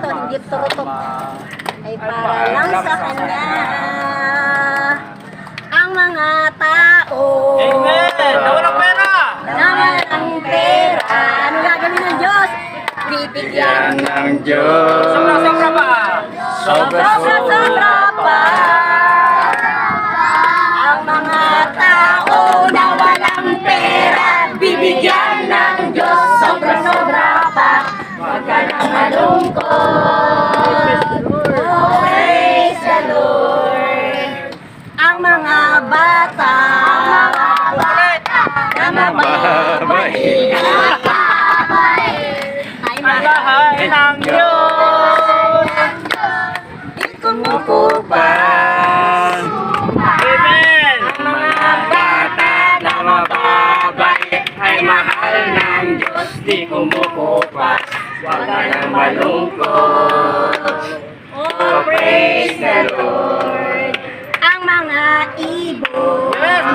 to, hindi turutok. Ay para lang sa kanya. Ang mga tao. Amen! Nawalang pera! Naman ang pera. Ano gagawin ng Diyos? Bibigyan ng Diyos. Sobra-sobra pa! sobra pa. Ang mga tao na walang pera, bibigyan ng Diyos sobra-sobra pa. Huwag ka nang malungkot. Oh, praise the Lord. Ang mga bata na mababait ay Bahay ng Diyos! di kumukupas. Amen! Mga bata na mababait ay mahal ng Diyos, di kumukupas. Huwag ka nang malungkot. Oh, praise the Lord. Ang mga ibon Yes,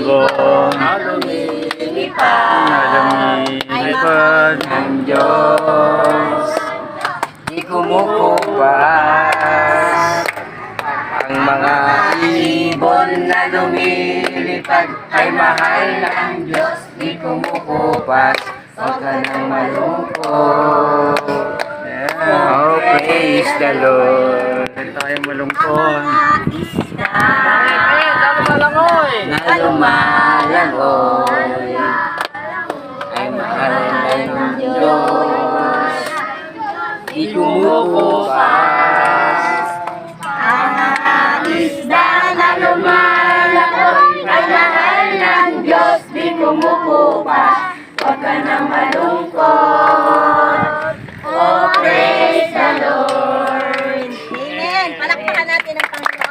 Lord! Ibon na lumilipad ay mahal ng Diyos. Di kumukupas. Ang mga ibon na lumilipad ay mahal ng Diyos. Di kumukupas. Huwag ka nang malungkot. Oh, praise the Lord. Huwag tayong ang malungkot. mga isda Amen! Sabi ka lang, oy! Na lumalangoy ay mahal ng Diyos. Di kumukupas. ang mga isda na lumalangoy ay mahal ng Diyos, di kumukupas. Huwag ka nang malungkot. Oh, praise the Lord. Amen. Palakpakan natin ang Panginoon.